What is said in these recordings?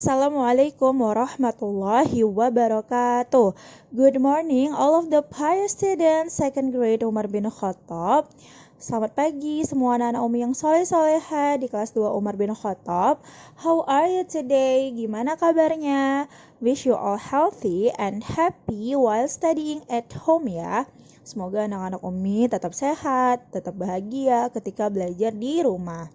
Assalamualaikum warahmatullahi wabarakatuh. Good morning all of the pious students second grade Umar bin Khattab. Selamat pagi semua anak-anak Umi yang soleh-soleha di kelas 2 Umar bin Khattab. How are you today? Gimana kabarnya? Wish you all healthy and happy while studying at home ya. Semoga anak-anak Umi tetap sehat, tetap bahagia ketika belajar di rumah.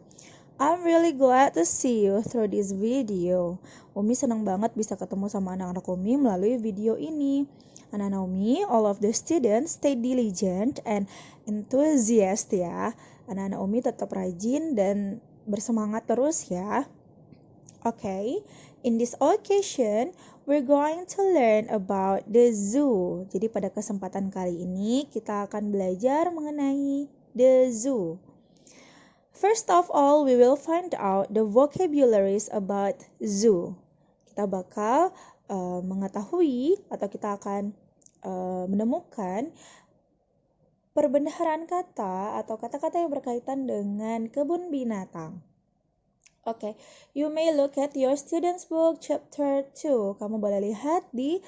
I'm really glad to see you through this video. Umi senang banget bisa ketemu sama anak-anak Umi melalui video ini. Anak-anak Umi, all of the students stay diligent and enthusiast ya. Anak-anak Umi tetap rajin dan bersemangat terus ya. Okay, in this occasion, we're going to learn about the zoo. Jadi pada kesempatan kali ini kita akan belajar mengenai the zoo. First of all, we will find out the vocabularies about zoo. Kita bakal mengetahui atau kita akan menemukan perbendaharaan kata atau kata-kata yang berkaitan dengan kebun binatang. Okay, you may look at your student's book chapter 2. Kamu boleh lihat di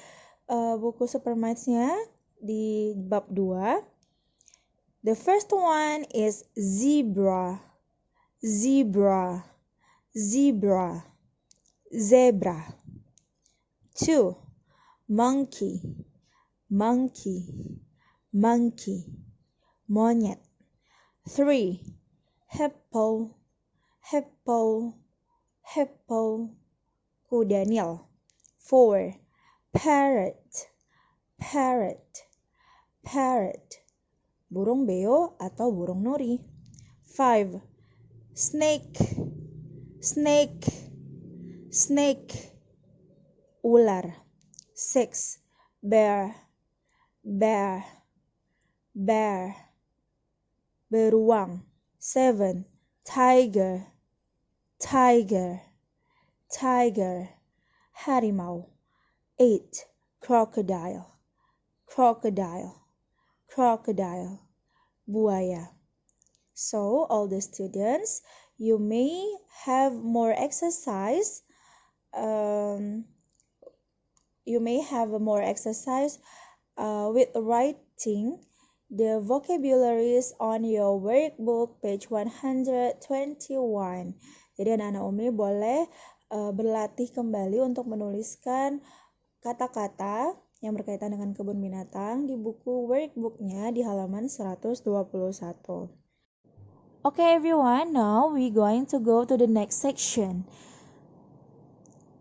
buku Supermaths-nya di bab 2. The first one is zebra. Zebra, zebra, zebra. 2. Monkey, monkey, monkey, monyet. 3. Hippo, hippo, hippo, kuda Nil. 4. Parrot, parrot, parrot, burung beo atau burung nuri. 5. Snake, snake, snake, ular. 6. Bear, bear, bear, beruang. 7. Tiger, tiger, tiger, harimau. 8. Crocodile, crocodile, crocodile, buaya. So, all the students, you may have more exercise. With writing the vocabularies on your workbook, page 121. Jadi anak-anak Umi boleh berlatih kembali untuk menuliskan kata-kata yang berkaitan dengan kebun binatang di buku workbooknya di halaman 121. Okay everyone, now we're going to go to the next section.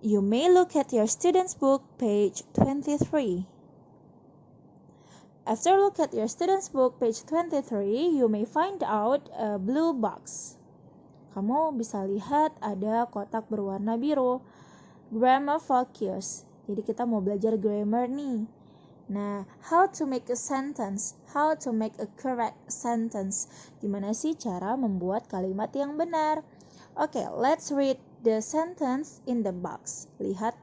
You may look at your student's book, page 23. After look at your student's book, page 23, you may find out a blue box. Kamu bisa lihat ada kotak berwarna biru. Grammar focus. Jadi kita mau belajar grammar nih. Nah, how to make a sentence, how to make a correct sentence. Gimana sih cara membuat kalimat yang benar? Okay, let's read the sentence in the box. Lihat,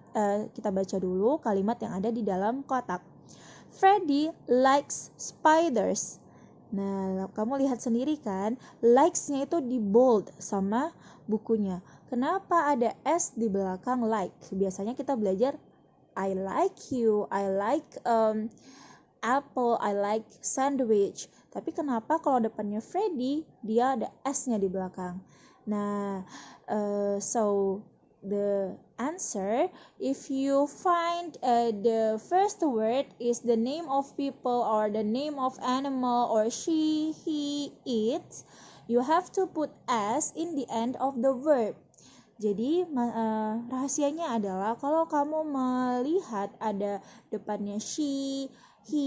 kita baca dulu kalimat yang ada di dalam kotak. Freddy likes spiders. Nah, kamu lihat sendiri kan, likes-nya itu di bold sama bukunya. Kenapa ada S di belakang like? Biasanya kita belajar I like you, I like apple, I like sandwich. Tapi kenapa kalau depannya Freddy, dia ada S-nya di belakang? Nah, so the answer, if you find the first word is the name of people or the name of animal or she, he, it, you have to put S in the end of the verb. Jadi rahasianya adalah kalau kamu melihat ada depannya she, he,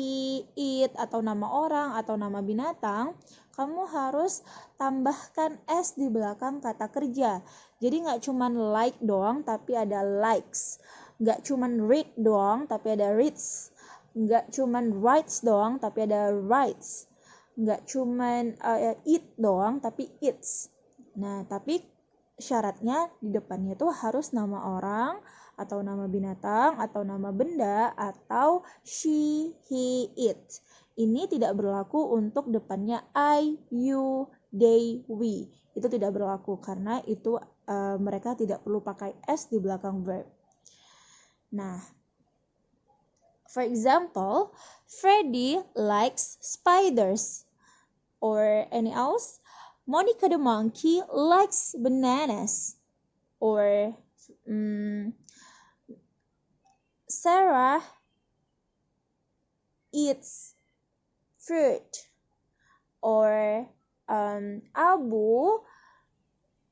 it, atau nama orang atau nama binatang, kamu harus tambahkan S di belakang kata kerja. Jadi gak cuman like doang tapi ada likes, gak cuman read doang tapi ada reads, gak cuman writes doang tapi ada writes, gak cuman eat doang tapi eats. Nah, tapi syaratnya di depannya tuh harus nama orang atau nama binatang atau nama benda atau she, he, it. Ini tidak berlaku untuk depannya I, you, they, we. Itu tidak berlaku karena itu mereka tidak perlu pakai S di belakang verb. Nah, for example, Freddy likes spiders. Or any else? Monica the monkey likes bananas. Or Sarah eats fruit. Or Abu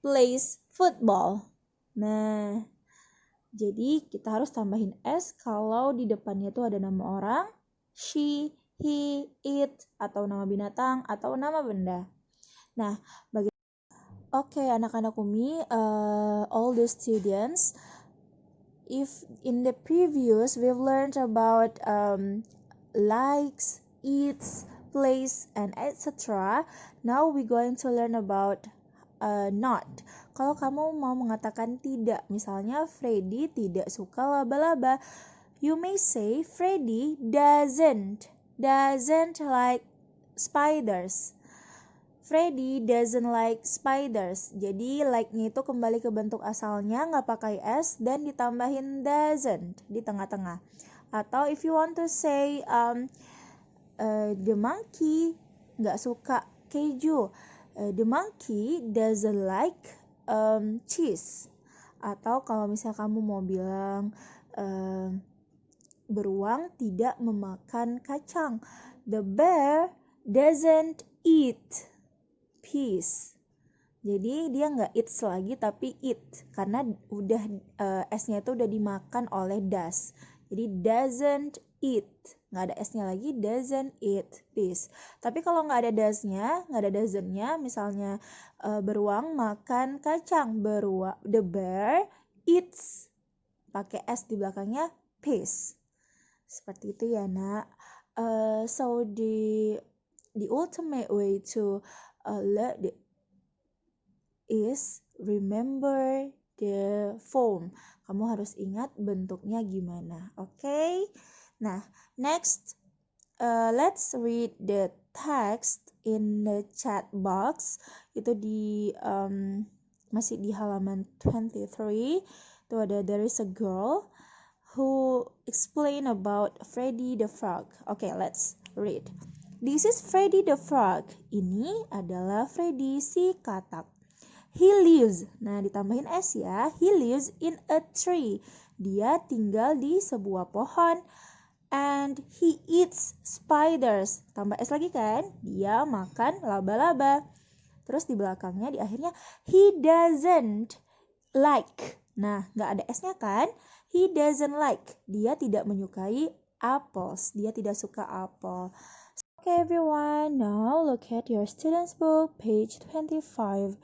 plays football. Nah, jadi kita harus tambahin S kalau di depannya tuh ada nama orang, she, he, it, atau nama binatang, atau nama benda. Nah, Oke, anak-anak Umi, all the students, if in the previous we've learned about likes, eats, plays, and etc. Now we're going to learn about not. Kalau kamu mau mengatakan tidak, misalnya Freddy tidak suka laba-laba, you may say Freddy doesn't like spiders. Freddy doesn't like spiders. Jadi like-nya itu kembali ke bentuk asalnya, nggak pakai S dan ditambahin doesn't di tengah-tengah. Atau if you want to say the monkey nggak suka keju. The monkey doesn't like cheese. Atau kalau misalnya kamu mau bilang beruang tidak memakan kacang. The bear doesn't eat peas. Jadi dia nggak eats lagi tapi eat karena udah S-nya itu udah dimakan oleh does. Jadi doesn't eat, nggak ada S-nya lagi, doesn't eat peas. Tapi kalau nggak ada does-nya, nggak ada doesn't-nya, misalnya beruang makan kacang, the bear eats, pakai S di belakangnya, peas. Seperti itu ya nak. So the ultimate way to learn is remember the form. Kamu harus ingat bentuknya gimana, okay? Nah, next, let's read the text in the chat box. Itu masih di halaman 23. Itu ada there is a girl who explain about Freddy the Frog. Okay, let's read. This is Freddy the Frog. Ini adalah Freddy si katak. He lives. Nah, ditambahin S ya. He lives in a tree. Dia tinggal di sebuah pohon. And he eats spiders. Tambah S lagi kan? Dia makan laba-laba. Terus di belakangnya, di akhirnya, he doesn't like. Nah, nggak ada S-nya kan? He doesn't like. Dia tidak menyukai apples. Dia tidak suka apel. Okay everyone, now look at your student's book, page 25.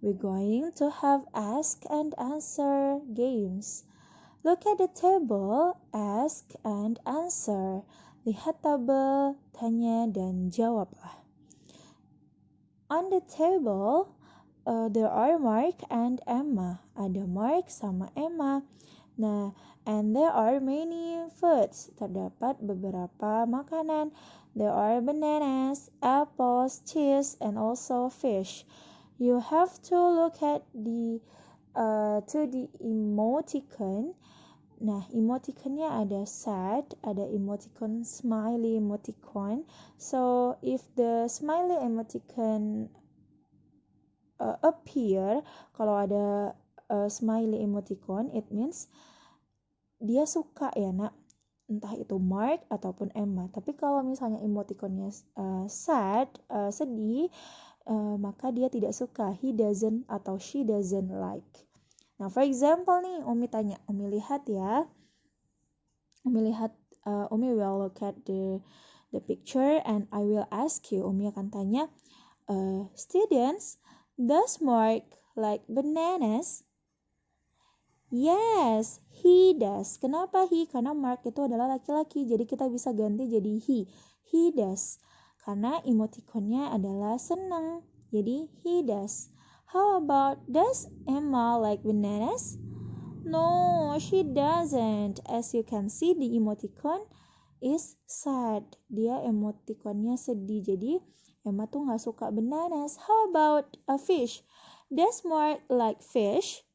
We're going to have ask and answer games. Look at the table, ask and answer. Lihat tabel, tanya dan jawablah. On the table, there are Mark and Emma. Ada Mark sama Emma. Nah, and there are many foods. Terdapat beberapa makanan. There are bananas, apples, cheese, and also fish. You have to look at the emoticon. Nah, emoticonnya ada sad, ada emoticon smiley emoticon. So, if the smiley emoticon appear, kalau ada smiley emoticon, it means dia suka ya nak, entah itu Mark ataupun Emma. Tapi kalau misalnya emoticonnya sad, sedih, maka dia tidak suka, he doesn't atau she doesn't like. Nah, for example nih, Umi tanya, Umi lihat ya, Umi will look at the picture and I will ask you, Umi akan tanya, students, does Mark like bananas? Yes, he does. Kenapa he? Karena Mark itu adalah laki-laki, jadi kita bisa ganti jadi he. He does. Karena emoticonnya adalah senang, jadi he does. How about, does Emma like bananas? No, she doesn't. As you can see, the emoticon is sad. Dia emoticonnya sedih, jadi Emma tuh gak suka bananas. How about a fish? Does Mark like fish?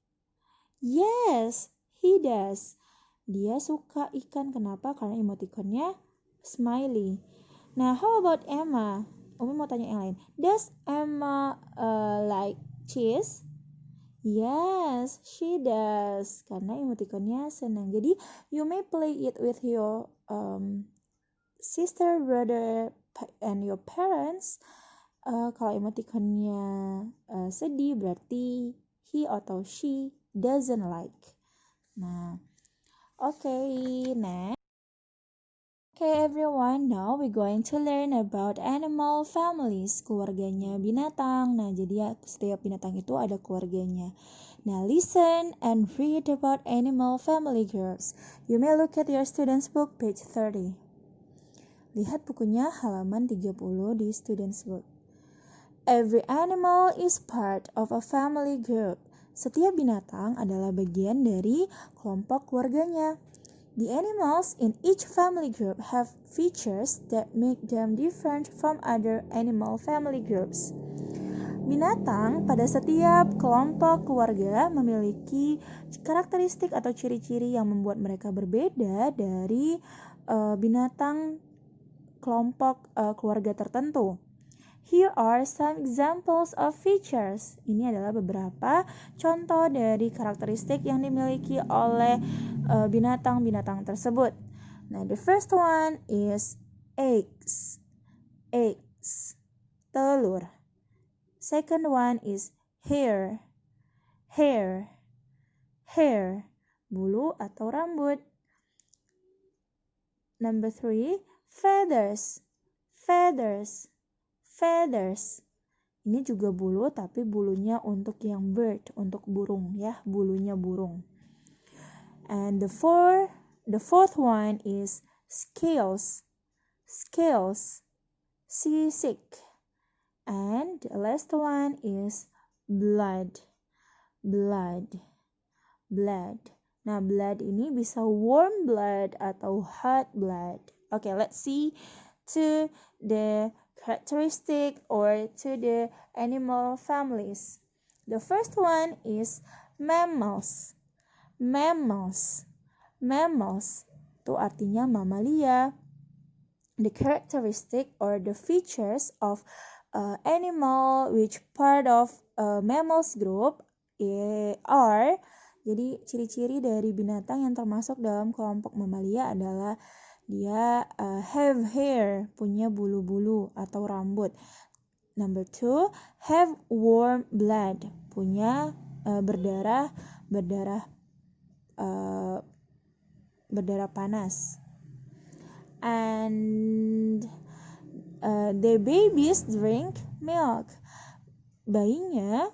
Yes, he does. Dia suka ikan. Kenapa? Karena emoticonnya smiley. Nah, how about Emma? Umi mau tanya yang lain. Does Emma like cheese? Yes, she does. Karena emoticonnya senang. Jadi, you may play it with your sister, brother, and your parents. Kalau emoticonnya sedih, berarti he atau she doesn't like. Nah, okay, next. Okay everyone, now we're going to learn about animal families, keluarganya binatang. Nah, jadi ya setiap binatang itu ada keluarganya. Now listen and read about animal family groups. You may look at your student's book, page 30. Lihat bukunya halaman 30 di student's book. Every animal is part of a family group. Setiap binatang adalah bagian dari kelompok keluarganya. The animals in each family group have features that make them different from other animal family groups. Binatang pada setiap kelompok keluarga memiliki karakteristik atau ciri-ciri yang membuat mereka berbeda dari binatang kelompok keluarga tertentu. Here are some examples of features. Ini adalah beberapa contoh dari karakteristik yang dimiliki oleh binatang-binatang tersebut. Nah, the first one is eggs. Eggs, telur. Second one is hair. Hair, hair, bulu atau rambut. Number 3, feathers. Feathers, feathers. Ini juga bulu, tapi bulunya untuk yang bird, untuk burung ya, bulunya burung. And the fourth one is scales. Scales, sisik. And the last one is blood. Blood, blood. Nah, blood ini bisa warm blood atau hot blood. Okay, let's see to the characteristic or to the animal families. The first one is mammals. Mammals. Mammals itu artinya mamalia. The characteristic or the features of animal which part of mammals group are, jadi ciri-ciri dari binatang yang termasuk dalam kelompok mamalia adalah dia have hair, punya bulu-bulu atau rambut. Number 2, have warm blood, punya berdarah panas. And the babies drink milk. Bayinya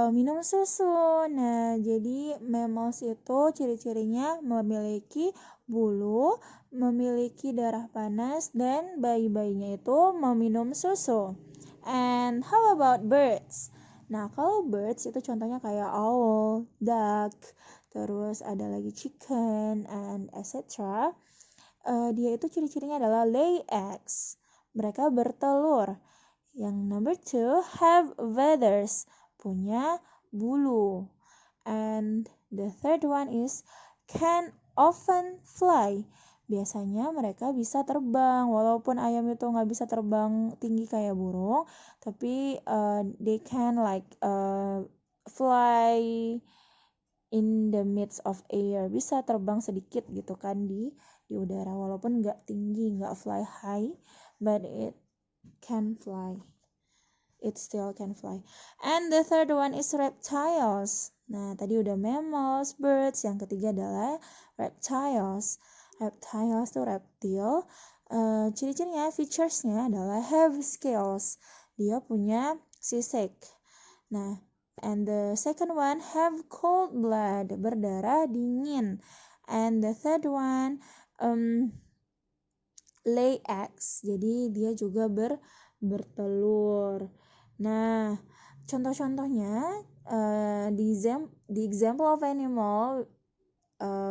minum susu. Nah, jadi mammals itu ciri-cirinya memiliki bulu, memiliki darah panas, dan bayi-bayinya itu meminum susu. And how about birds? Nah, kalau birds itu contohnya kayak owl, duck, terus ada lagi chicken, and etc. Dia itu ciri-cirinya adalah lay eggs. Mereka bertelur. Yang number 2, have feathers, punya bulu. And the third one is can often fly. Biasanya mereka bisa terbang, walaupun ayam itu nggak bisa terbang tinggi kayak burung, tapi they can like fly in the midst of air, bisa terbang sedikit gitu kan di udara, walaupun nggak tinggi, nggak fly high, but it can fly. It still can fly. And the third one is reptiles. Nah, tadi udah mammals, birds. Yang ketiga adalah reptiles. Reptiles itu reptil. Ciri-cirinya, featuresnya adalah have scales. Dia punya sisik. Nah, and the second one have cold blood, berdarah dingin. And the third one lay eggs. Jadi dia juga bertelur. Nah, contoh-contohnya the example of animal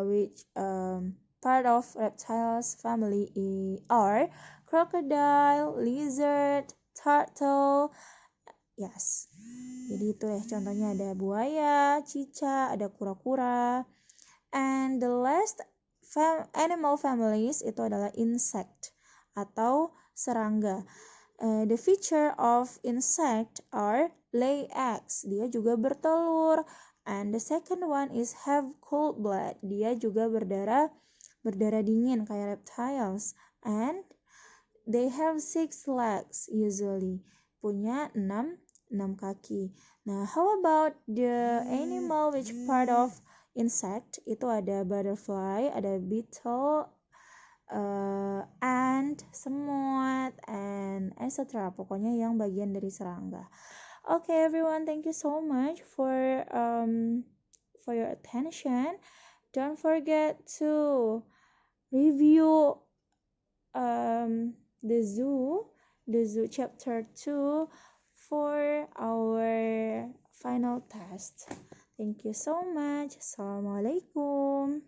which part of reptiles family are crocodile, lizard, turtle. Yes. Jadi itu ya contohnya, ada buaya, cicak, ada kura-kura. And the last animal families itu adalah insect atau serangga. The feature of insect are lay eggs, dia juga bertelur. And the second one is have cold blood, dia juga berdarah dingin kayak reptiles. And they have 6 legs usually, punya 6 kaki. Nah, how about the animal which part of insect? Itu ada butterfly, ada beetle, ant, semut, and etc. Pokoknya yang bagian dari serangga. Okay, everyone, thank you so much for your attention. Don't forget to review the zoo chapter 2 for our final test. Thank you so much. Assalamualaikum.